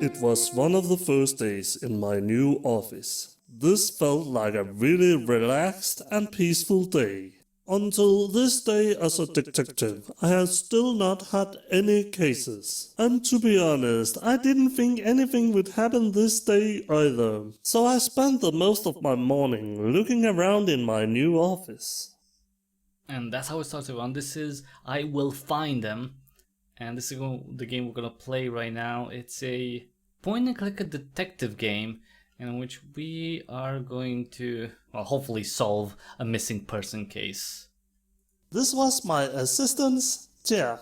It was one of the first days in my new office. This felt like a really relaxed and peaceful day. Until this day as a detective, I had still not had any cases. And to be honest, I didn't think anything would happen this day either. So I spent the most of my morning looking around in my new office. And that's how it starts, everyone. This is I Will Find Them. And this is the game we're gonna play right now. It's a point and click detective game in which we are going to, well, hopefully solve a missing person case. This was my assistant's chair.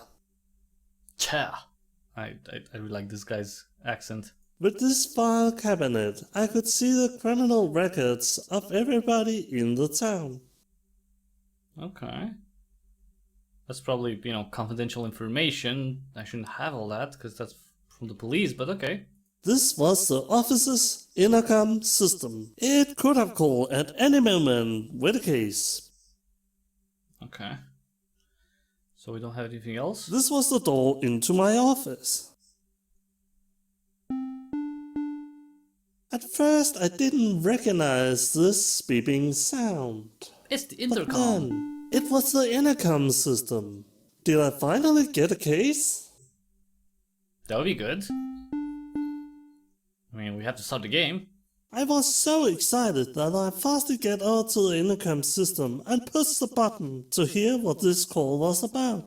I really like this guy's accent. With this file cabinet, I could see the criminal records of everybody in the town. Okay. That's probably, confidential information. I shouldn't have all that because that's from the police, but okay. This was the office's intercom system. It could have called at any moment with a case. Okay. So we don't have anything else? This was the door into my office. At first I didn't recognize this beeping sound. It's the But intercom. then, it was the intercom system. Did I finally get a case? That would be good. I mean, we have to start the game. I was so excited that I fastly get out to the intercom system and pushed the button to hear what this call was about.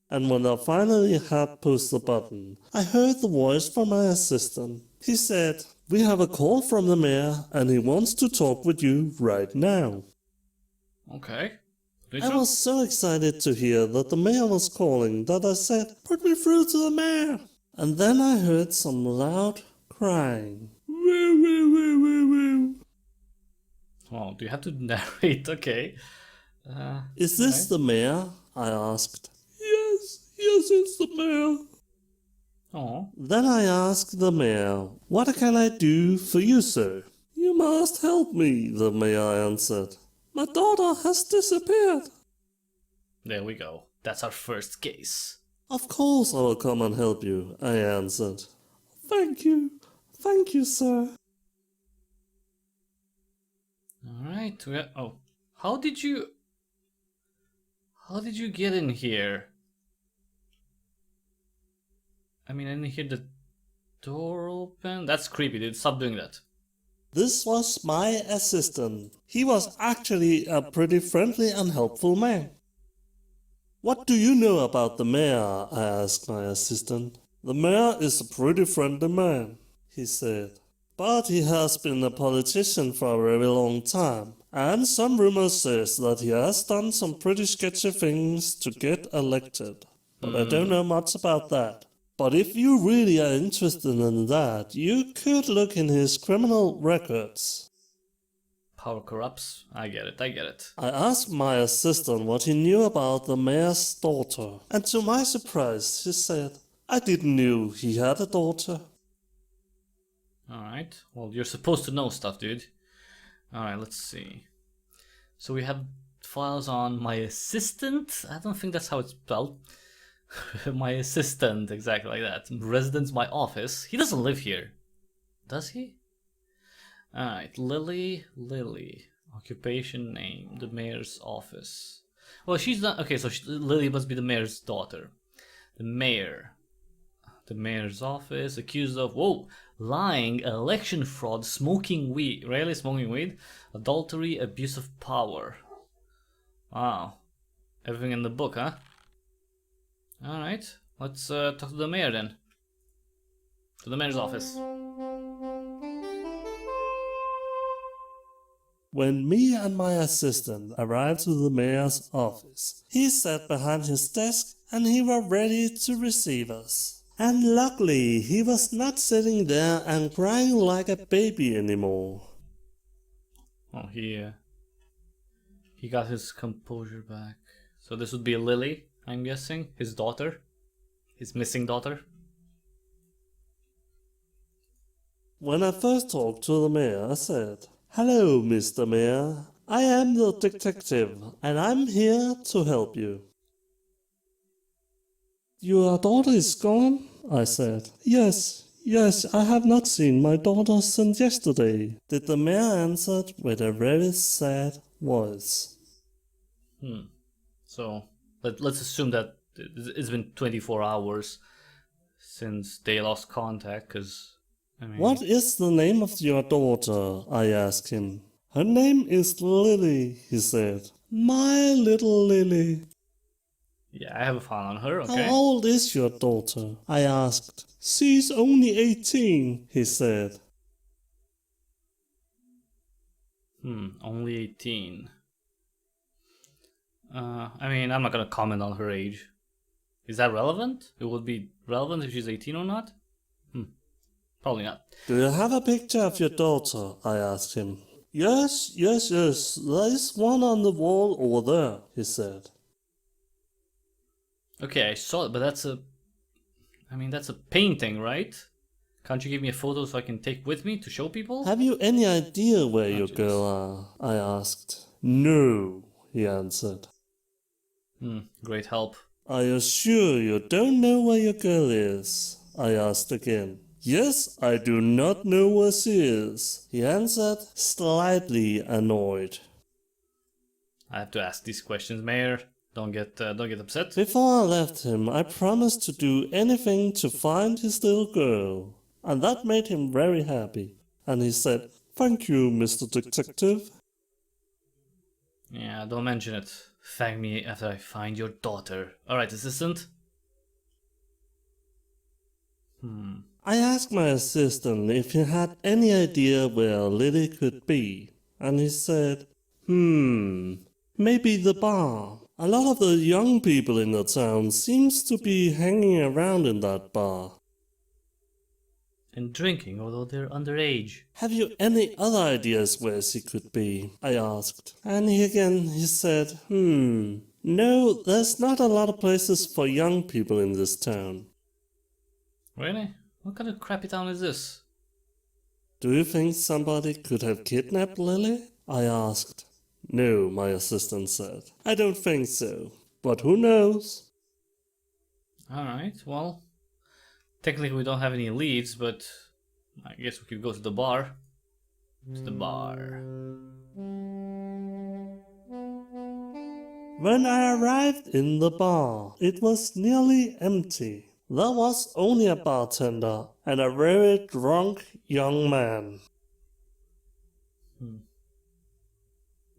And when I finally had pushed the button, I heard the voice from my assistant. He said, "We have a call from the mayor and he wants to talk with you right now." Okay. I was so excited to hear that the mayor was calling that I said, "Put me through to the mayor." And then I heard some loud crying. Woo, woo, woo, woo, woo. Oh, do you have to narrate? Okay. Is this the mayor? I asked. Yes, it's the mayor. Oh. Then I asked the mayor, "What can I do for you, sir?" "You must help me," the mayor answered. "My daughter has disappeared." There we go. That's our first case. "Of course I will come and help you," I answered. Thank you, sir." Alright, oh. How did you get in here? I mean, I didn't hear the door open. That's creepy, dude. Stop doing that. This was my assistant. He was actually a pretty friendly and helpful man. "What do you know about the mayor?" I asked my assistant. "The mayor is a pretty friendly man," he said. "But he has been a politician for a very long time, and some rumors says that he has done some pretty sketchy things to get elected. But I don't know much about that. But if you really are interested in that, you could look in his criminal records." Power corrupts. I get it. I asked my assistant what he knew about the mayor's daughter, and to my surprise, she said, "I didn't know he had a daughter." Alright. Well, you're supposed to know stuff, dude. Alright, let's see. So we have files on my assistant. I don't think that's how it's spelled. My assistant, exactly like that. Residence, my office. He doesn't live here. Does he? Alright, Lily. Occupation, name, the mayor's office. Well, she's not. Okay, so Lily must be the mayor's daughter. The mayor's office, accused of, lying, election fraud, smoking weed, really smoking weed, adultery, abuse of power. Wow. Everything in the book, huh? Alright, let's talk to the mayor then. To the mayor's office. When me and my assistant arrived to the mayor's office, he sat behind his desk and he was ready to receive us. And luckily, he was not sitting there and crying like a baby anymore. Oh, he got his composure back. So this would be Lily, I'm guessing, his daughter, his missing daughter. When I first talked to the mayor, I said, "Hello, Mr. Mayor. I am the detective, and I'm here to help you." "Your daughter is gone?" I said. Yes, Yes, I have not seen my daughter since yesterday, did the mayor answer with a very sad voice. So let's assume that it's been 24 hours since they lost contact, because, I mean... What is the name of your daughter? I asked him. Her name is Lily, he said. My little Lily. Yeah, I have a file on her, okay? How old is your daughter? I asked. She's only 18, he said. Only 18. I mean, I'm not gonna comment on her age. Is that relevant? It would be relevant if she's 18 or not? Probably not. Do you have a picture of your daughter? I asked him. Yes. There is one on the wall over there, he said. Okay, I saw it, but that's a painting, right? Can't you give me a photo so I can take with me to show people? Have you any idea where your girl are? I asked. No, he answered. Great help. Are you sure you don't know where your girl is? I asked again. Yes, I do not know where she is, he answered, slightly annoyed. I have to ask these questions, Mayor. Don't get upset. Before I left him, I promised to do anything to find his little girl, and that made him very happy. And he said, "Thank you, Mr. Detective." Yeah, don't mention it. Thank me after I find your daughter. Alright, assistant? I asked my assistant if he had any idea where Lily could be, and he said, maybe the bar. A lot of the young people in the town seems to be hanging around in that bar. And drinking, although they're underage. Have you any other ideas where she could be? I asked. And he said, no, there's not a lot of places for young people in this town. Really? What kind of crappy town is this? Do you think somebody could have kidnapped Lily? I asked. No, my assistant said. I don't think so. But who knows? Alright, well, technically we don't have any leads, but I guess we could go to the bar. To the bar. When I arrived in the bar, it was nearly empty. There was only a bartender and a very drunk young man.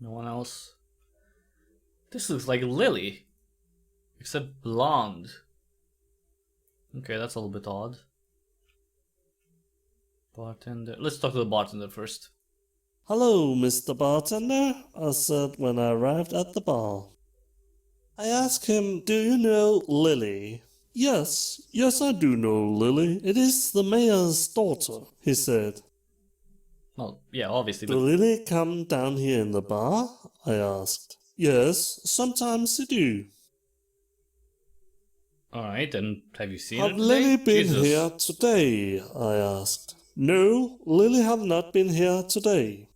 No one else. This looks like Lily, except blonde. Okay, that's a little bit odd. Bartender. Let's talk to the bartender first. Hello, Mr. Bartender, I said when I arrived at the bar. I asked him, do you know Lily? Yes, I do know Lily. It is the mayor's daughter, he said. Well, yeah, obviously, Do but... Lily come down here in the bar? I asked. Yes, sometimes she do. Alright, and have you seen her Have today? Lily been Jesus. here today? I asked. No, Lily have not been here today.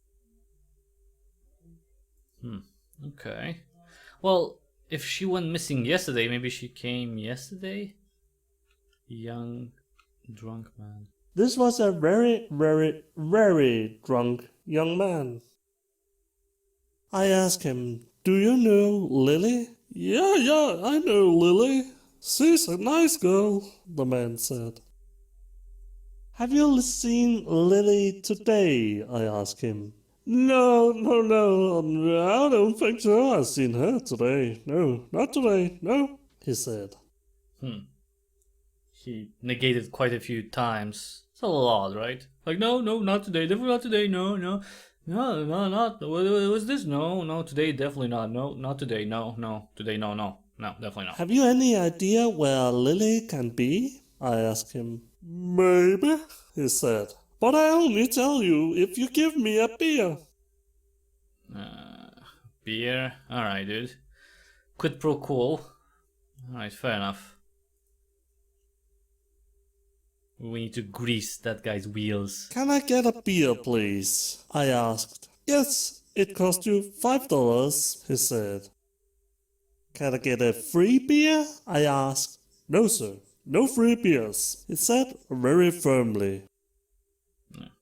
Okay. Well, if she went missing yesterday, maybe she came yesterday? Young, drunk man. This was a very, very, very drunk young man. I asked him, do you know Lily? Yeah, I know Lily. She's a nice girl, the man said. Have you seen Lily today? I asked him. No, I don't think so. I've seen her today. No, not today, no, he said. He negated quite a few times. It's a little odd, right? Like, no, not today, definitely not today, no, not. What's this? No, today, definitely not. No, not today, no, today, no, definitely not. Have you any idea where Lily can be? I asked him. Maybe, he said. But I only tell you if you give me a beer. Beer? Alright, dude. Quid pro quo. Alright, fair enough. We need to grease that guy's wheels. Can I get a beer, please? I asked. Yes, it cost you $5, he said. Can I get a free beer? I asked. No, sir. no free beers, he said very firmly.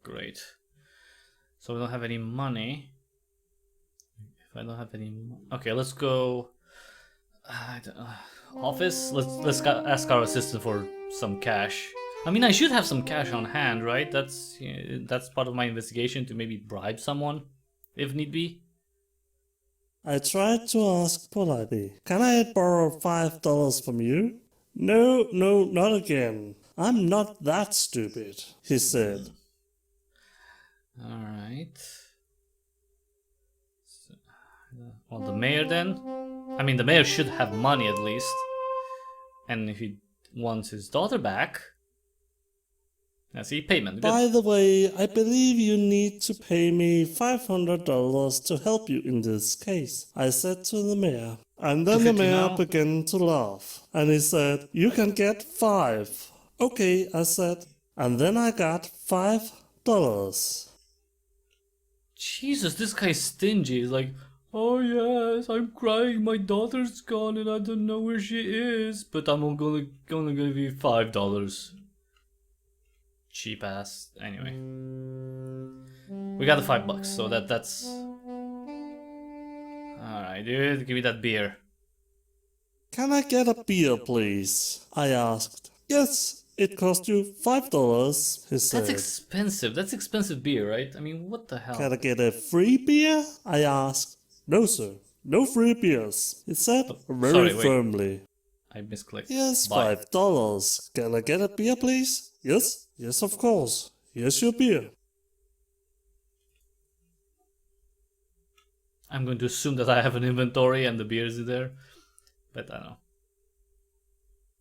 Great. So we don't have any money. If I don't have any... Okay, let's go... office? Let's ask our assistant for some cash. I mean, I should have some cash on hand, right? That's part of my investigation, to maybe bribe someone, if need be. I tried to ask politely, can I borrow $5 from you? No, not again. I'm not that stupid, he said. Alright. Well, the mayor then? I mean, the mayor should have money at least. And if he wants his daughter back... I see, payment. Good. By the way, I believe you need to pay me $500 to help you in this case, I said to the mayor. And then the mayor began to laugh, and he said, you can get 5. Okay, I said, and then I got $5. Jesus, this guy's stingy. He's like, oh yes, I'm crying, my daughter's gone and I don't know where she is, but I'm gonna give you $5. Cheap ass. Anyway, we got the $5, so that's all right, dude. Give me that beer. Can I get a beer, please? I asked. Yes, it cost you $5, he said. That's expensive. That's expensive beer, right? I mean, what the hell? Can I get a free beer? I asked. No, sir. No free beers, he said very firmly. I misclicked. Yes, $5. Can I get a beer, please? Yes. Yes, of course. Here's your beer. I'm going to assume that I have an inventory and the beer is there, but I don't know.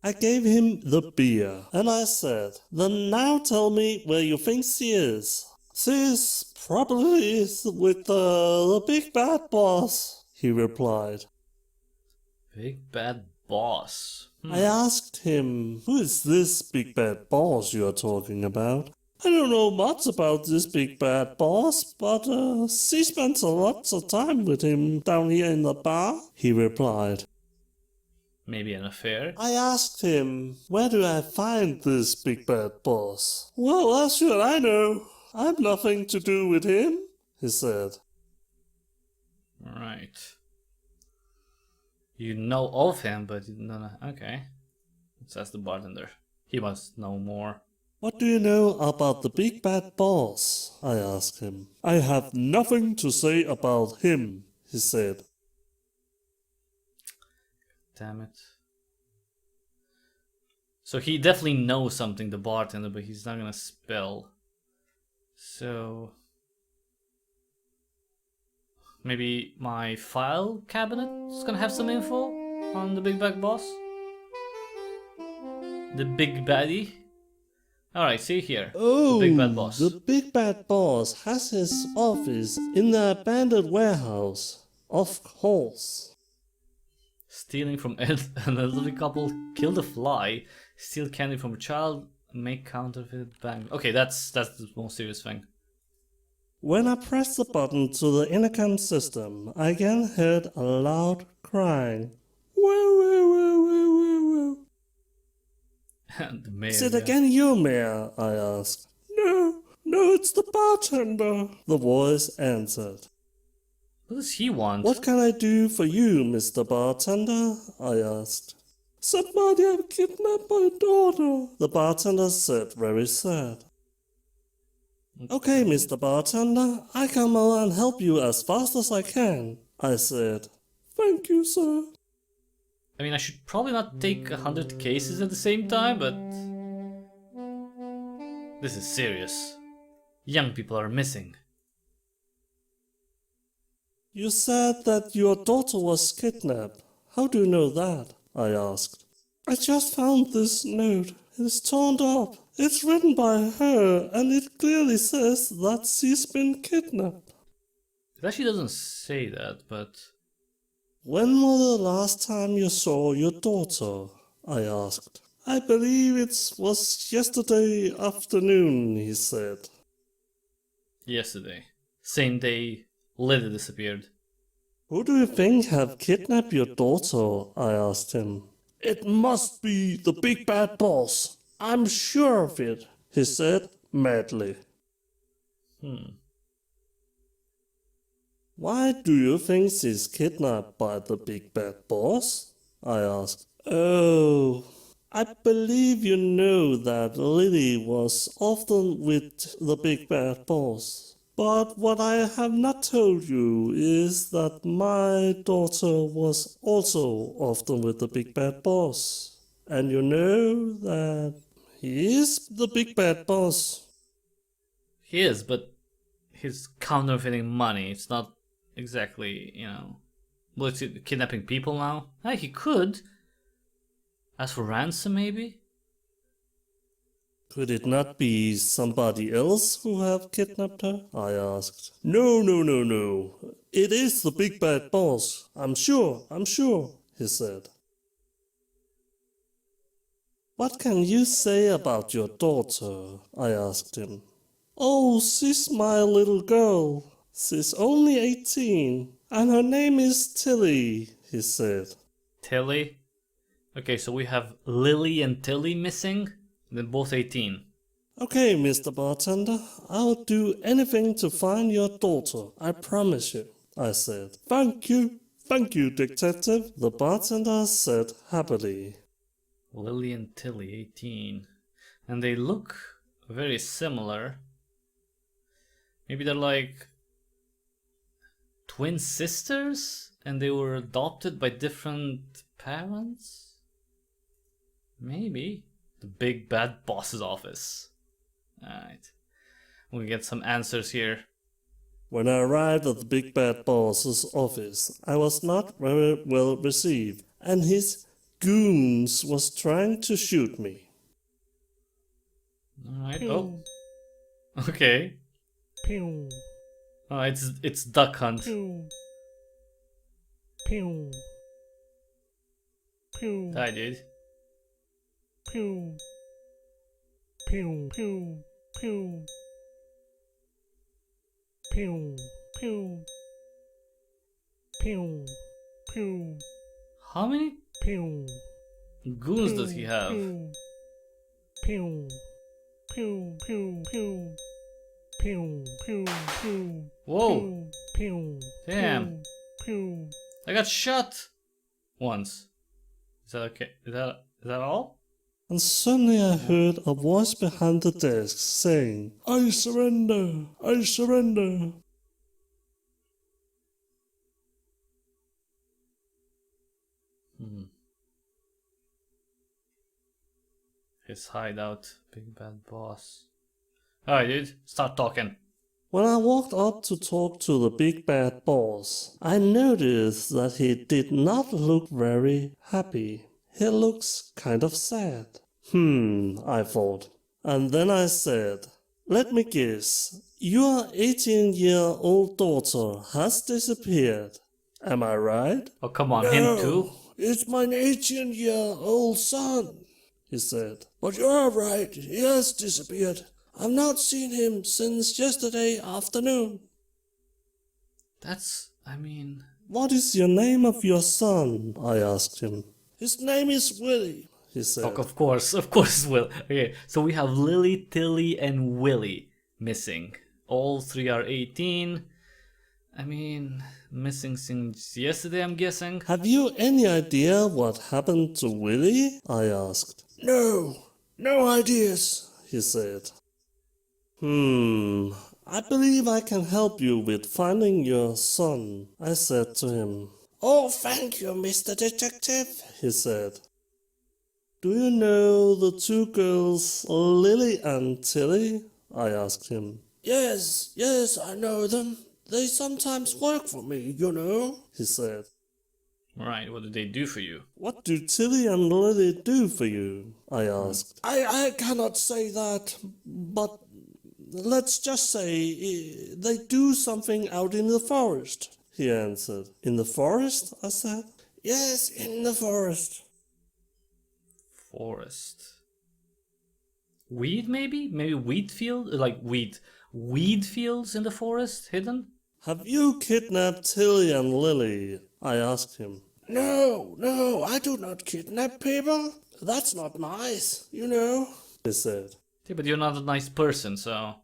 I gave him the beer, and I said, then now tell me where you think she is. She's probably with the big bad boss, he replied. Big bad boss? I asked him, who is this big bad boss you are talking about? I don't know much about this big bad boss, but she spends a lot of time with him down here in the bar, he replied. Maybe an affair? I asked him, where do I find this big bad boss? Well, as should I know. I've nothing to do with him, he said. Right. You know of him, but no. Okay. Let's ask the bartender. He must know more. What do you know about the big bad boss? I asked him. I have nothing to say about him, he said. Damn it. So he definitely knows something, the bartender, but he's not gonna spill. So... maybe my file cabinet is gonna have some info on the big bad boss? The big baddie? Alright, see here. Oh, the big bad boss. The big bad boss has his office in the abandoned warehouse. Of course. Stealing from an elderly couple, kill a fly, steal candy from a child, make counterfeit bank. Okay, that's the most serious thing. When I pressed the button to the intercom system, I again heard a loud crying. Woo, woo, woo, woo, woo, woo. The mayor, Is it again you, Mayor? I asked. No, it's the bartender, the voice answered. What does he want? What can I do for you, Mr. Bartender? I asked. Somebody have kidnapped my daughter, the bartender said, very sad. Okay, Mr. Bartender, I come over and help you as fast as I can, I said. Thank you, sir. I mean, I should probably not take 100 cases at the same time, but... this is serious. Young people are missing. You said that your daughter was kidnapped. How do you know that? I asked. I just found this note. It's torn up. It's written by her, and it clearly says that she's been kidnapped. It actually doesn't say that, but... When was the last time you saw your daughter? I asked. I believe it was yesterday afternoon, he said. Yesterday. Same day Lily disappeared. Who do you think have kidnapped your daughter? I asked him. It must be the big bad boss. I'm sure of it, he said madly. Why do you think she's kidnapped by the big bad boss? I asked. Oh, I believe you know that Lily was often with the big bad boss. But what I have not told you is that my daughter was also often with the big bad boss. And you know that he is the big bad boss. He is, but he's counterfeiting money. It's not exactly, Well, is he kidnapping people now? He could. As for ransom, maybe? Could it not be somebody else who have kidnapped her? I asked. No, no, no, no. It is the big bad boss. I'm sure, he said. What can you say about your daughter? I asked him. Oh, she's my little girl. She's only 18, and her name is Tilly, he said. Tilly? Okay, so we have Lily and Tilly missing. They're both 18. Okay, Mr. Bartender, I'll do anything to find your daughter, I promise you, I said. Thank you, detective, the bartender said happily. Lily and Tilly, 18. And they look very similar. Maybe they're like twin sisters and they were adopted by different parents? Maybe. The big bad boss's office. Alright. We'll get some answers here. When I arrived at the big bad boss's office, I was not very well received, and his goons was trying to shoot me. Alright, oh. Okay. Pew. Oh, it's Duck Hunt. Pew. Pew. Pew. Die, dude. Pew. Pew. Pew. Pew. Pew. Pew. Pew. Pew. How many Pew. goons does he have? Pew. Pew. Pew. Pew. Pew. Pew. Pew. Whoa. Pew. Damn. Pew. I got shot once. Is that okay? Is that all? And suddenly I heard a voice behind the desk saying, I surrender, I surrender. His hideout, big bad boss. Alright, dude, start talking. When I walked up to talk to the big bad boss, I noticed that he did not look very happy. He looks kind of sad. I thought. And then I said, let me guess, your 18-year-old daughter has disappeared. Am I right? Oh, come on, him too? It's my 18-year-old son, he said. But you're right, he has disappeared. I've not seen him since yesterday afternoon. What is your name of your son? I asked him. His name is Willie, he said. Oh, of course, Will. Okay, so we have Lily, Tilly, and Willie missing. All three are 18. Missing since yesterday, I'm guessing. Have you any idea what happened to Willie? I asked. No ideas, he said. I believe I can help you with finding your son, I said to him. Oh, thank you, Mr. Detective, he said. Do you know the two girls, Lily and Tilly? I asked him. Yes, I know them. They sometimes work for me, you know, he said. Right, what do they do for you? What do Tilly and Lily do for you? I asked. I cannot say that, but let's just say they do something out in the forest, he answered. In the forest? I said. Yes, in the forest. Forest. Weed, maybe? Maybe wheat field? Like weed fields in the forest hidden? Have you kidnapped Tilly and Lily? I asked him. No, no, I do not kidnap people. That's not nice, you know, he said. Yeah, but you're not a nice person, so...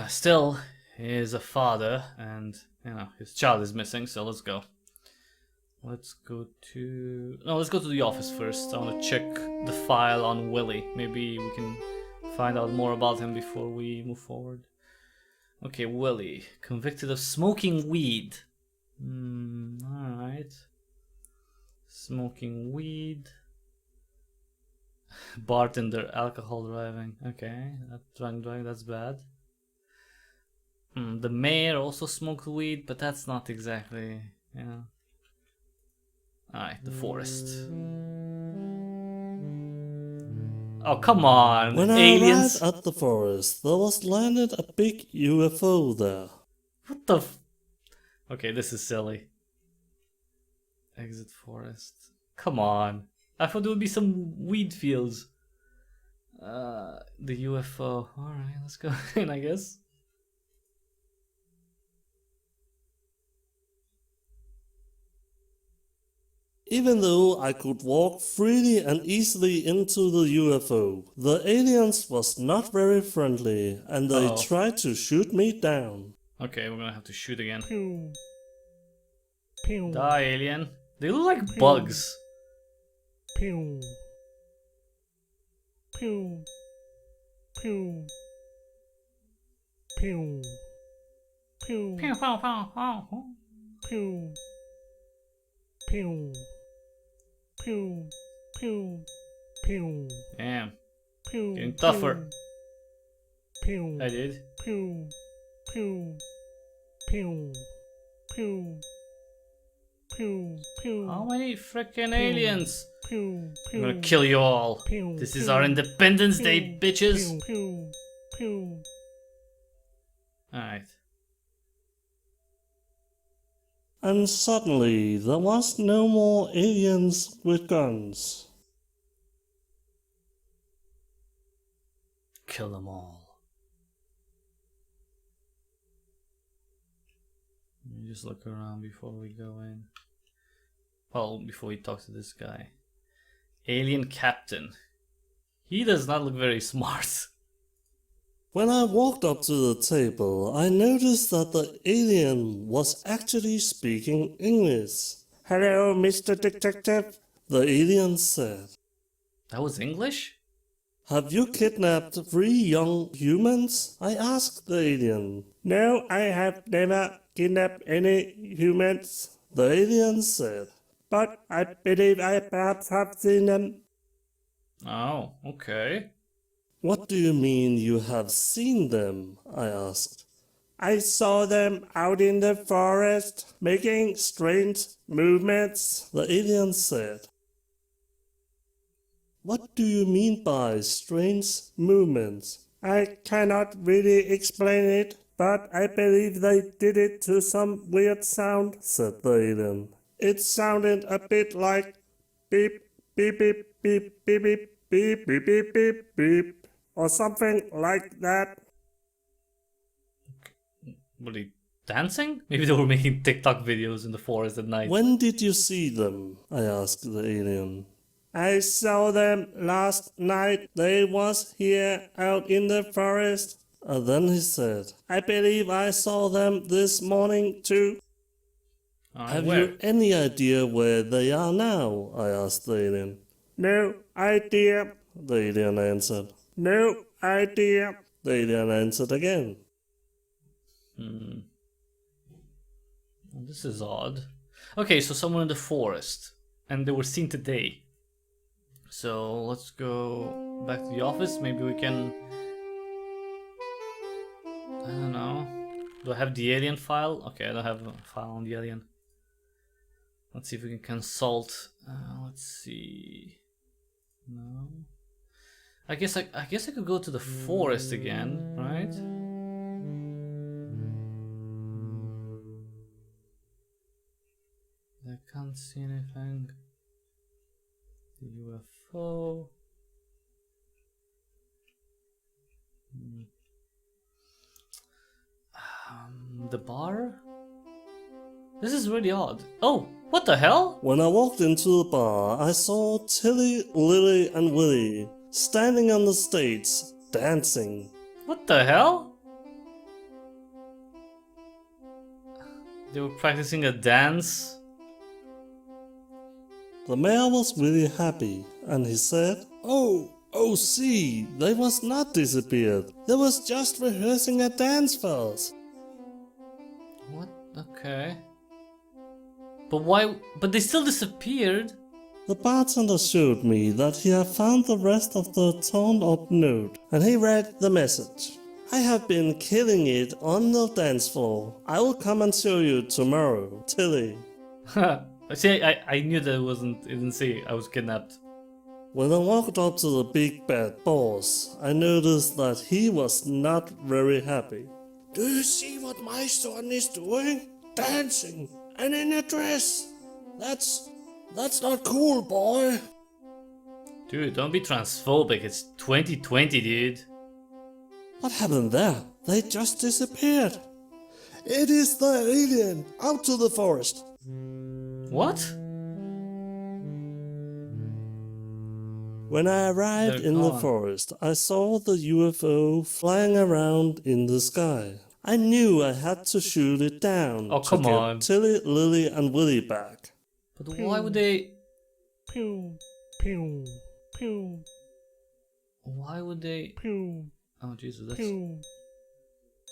still, he is a father, and, you know, his child is missing, so let's go. Let's go to... No, let's go to the office first. I want to check the file on Willie. Maybe we can find out more about him before we move forward. Okay, Willie. Convicted of smoking weed. Alright. Smoking weed. Bartender, alcohol driving. Okay, drunk driving, that's bad. The mayor also smoked weed, but that's not exactly, you know. Alright, the forest. Oh, come on, When aliens! I arrived at the forest, there was landed a big UFO there. What the f... Okay, this is silly. Exit forest. Come on. I thought there would be some weed fields. The UFO. Alright, let's go in, I guess. Even though I could walk freely and easily into the UFO, the aliens was not very friendly and they Uh-oh. tried to shoot me down. Okay, we're gonna have to shoot again. Pew. Pew. Die, alien. They look like bugs. Pew. Pew. Pew. Pew. Pew. Pew, pew, pew, pew. Pew. Pew. Pew. Pew. Pew. Damn, Pew. getting tougher. Pew. I did. Pew. Pew. Pew. Pew. Pew. Pew. How many frickin' aliens? Pew. I'm gonna kill you all. Pew. This is our Independence Day, bitches. Pew. Pew. Alright. And suddenly there was no more aliens with guns. Kill them all. Let me just look around before we go in. Well, before we talk to this guy. Alien Captain. He does not look very smart. When I walked up to the table, I noticed that the alien was actually speaking English. Hello, Mr. Detective, the alien said. That was English? Have you kidnapped 3 young humans? I asked the alien. No, I have never kidnapped any humans, the alien said. But I believe I perhaps have seen them. Oh, okay. What do you mean you have seen them? I asked. I saw them out in the forest, making strange movements, the alien said. What do you mean by strange movements? I cannot really explain it, but I believe they did it to some weird sound, said the alien. It sounded a bit like beep, beep, beep, beep, beep, beep, beep, beep, beep, beep, beep. Or something like that. Were they dancing? Maybe they were making TikTok videos in the forest at night. When did you see them? I asked the alien. I saw them last night. They was here out in the forest. Then he said, I believe I saw them this morning too. Have where? you any idea where they are now? I asked the alien. No idea, the alien answered. No idea, the alien answered again. Well, this is odd. Okay, so someone in the forest. And they were seen today. So let's go back to the office. Maybe we can... I don't know. Do I have the alien file? Okay, I don't have a file on the alien. Let's see if we can consult. Let's see. No. I guess I could go to the forest again, right? I can't see anything. The UFO. The bar? This is really odd. Oh, what the hell? When I walked into the bar, I saw Tilly, Lily, and Willy standing on the stage, dancing. What the hell? They were practicing a dance? The mayor was really happy, and he said, Oh, see, they was not disappeared. They was just rehearsing a dance for us. What? Okay. But why? But they still disappeared. The bartender showed me that he had found the rest of the torn up note, and he read the message. I have been killing it on the dance floor. I will come and show you tomorrow, Tilly. See, I knew that it didn't say I was kidnapped. When I walked up to the big bad boss, I noticed that he was not very happy. Do you see what my son is doing? Dancing and in a dress. That's not cool, boy. Dude, don't be transphobic. It's 2020, dude. What happened there? They just disappeared. It is the alien. Out to the forest. What? When I arrived They're in the gone. forest, I saw the UFO flying around in the sky. I knew I had to shoot it down Oh, to come get on. Tilly, Lily, and Willy back. But why would they? Pew, pew, pew, Why would they? pew, Oh Jesus, that's pew,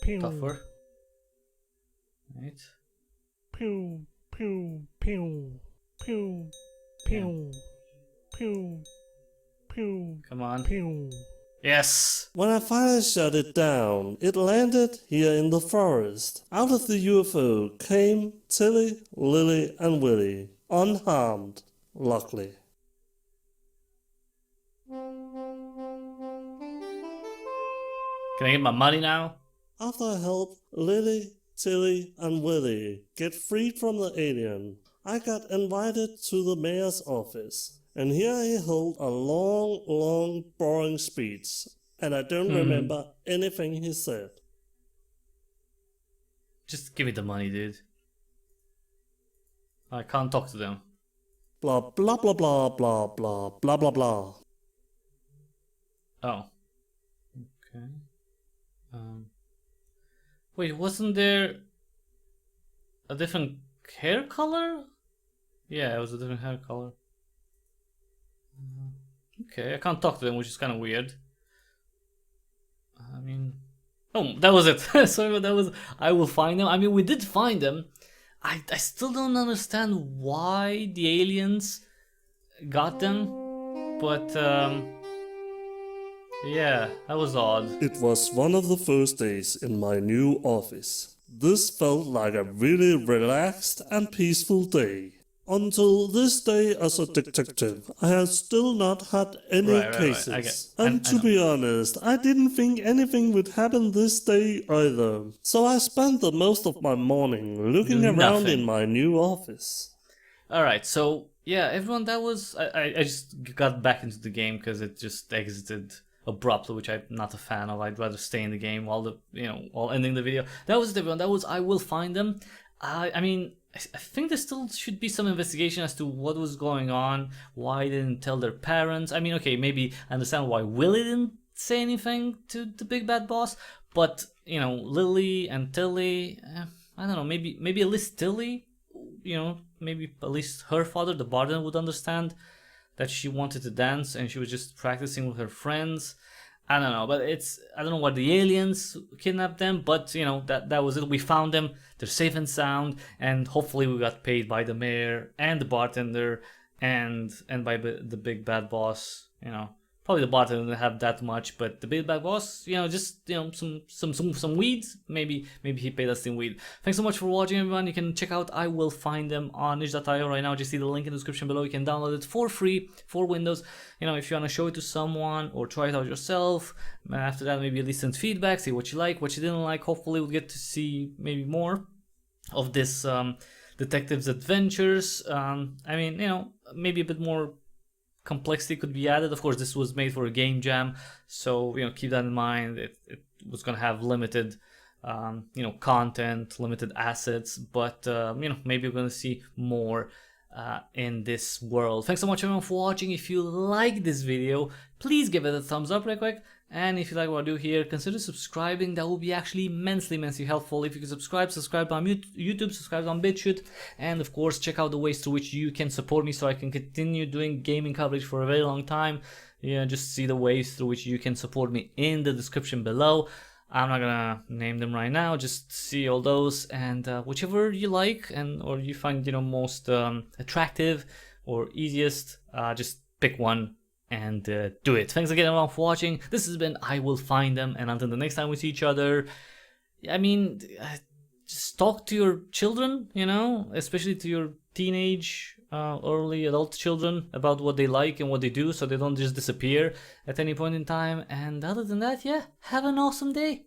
pew, tougher. Right. pew, pew, pew, pew, pew, pew, pew, Come on. pew. Yes. When I finally shut it down, it landed here in the forest. Out of the UFO came Tilly, Lily, and Willy, unharmed, luckily. Can I get my money now? After I helped Lily, Tilly, and Willy get freed from the alien, I got invited to the mayor's office. And here he held a long, boring speech. And I don't remember anything he said. Just give me the money, dude. I can't talk to them. Blah, blah, blah, blah, blah, blah, blah, blah, blah. Oh. Okay. Wait, wasn't there a different hair color? Yeah, it was a different hair color. Okay, I can't talk to them, which is kind of weird. I mean, oh, that was it. Sorry, but that was. I will find them. I mean, we did find them. I still don't understand why the aliens got them, but yeah, that was odd. It was one of the first days in my new office. This felt like a really relaxed and peaceful day. Until this day as a detective, I had still not had any Right. cases. I And to be honest, I didn't think anything would happen this day either. So I spent the most of my morning looking around Nothing. in my new office. Alright, so yeah, everyone, that was. I just got back into the game because it just exited abruptly, which I'm not a fan of. I'd rather stay in the game while ending the video. That was everyone. That was I Will Find Them. I mean, I think there still should be some investigation as to what was going on, why they didn't tell their parents. I mean, okay, maybe I understand why Willie didn't say anything to the big bad boss, but Lily and Tilly, I don't know, maybe at least Tilly, maybe at least her father, the bartender, would understand that she wanted to dance and she was just practicing with her friends. I don't know, but I don't know why the aliens kidnapped them, but that was it. We found them. They're safe and sound, and hopefully we got paid by the mayor and the bartender and by the big bad boss. Probably the bartender didn't have that much, but the big bad boss, just some weeds. Maybe he paid us in weed. Thanks so much for watching, everyone. You can check out I Will Find Them on niche.io right now. Just see the link in the description below. You can download it for free for Windows. If you want to show it to someone or try it out yourself. After that, maybe listen to feedback, see what you like, what you didn't like. Hopefully, we'll get to see maybe more of this detective's adventures. I mean, maybe a bit more complexity could be added. Of course, this was made for a game jam, so keep that in mind. It was gonna have limited you know, content, limited assets, but you know, maybe we're gonna see more in this world. Thanks so much everyone for watching. If you like this video, please give it a thumbs up real quick, and if you like what I do here, consider subscribing. That will be actually immensely helpful. If you can subscribe on YouTube, subscribe on BitChute, and of course check out the ways through which you can support me so I can continue doing gaming coverage for a very long time. Yeah, just see the ways through which you can support me in the description below. I'm not gonna name them right now, just see all those, and whichever you like and or you find, you know, most attractive or easiest, just pick one and do it. Thanks again everyone for watching. This has been I Will Find Them, and until the next time we see each other, I mean, just talk to your children, you know, especially to your teenage, early adult children about what they like and what they do, so they don't just disappear at any point in time. And other than that, yeah, have an awesome day.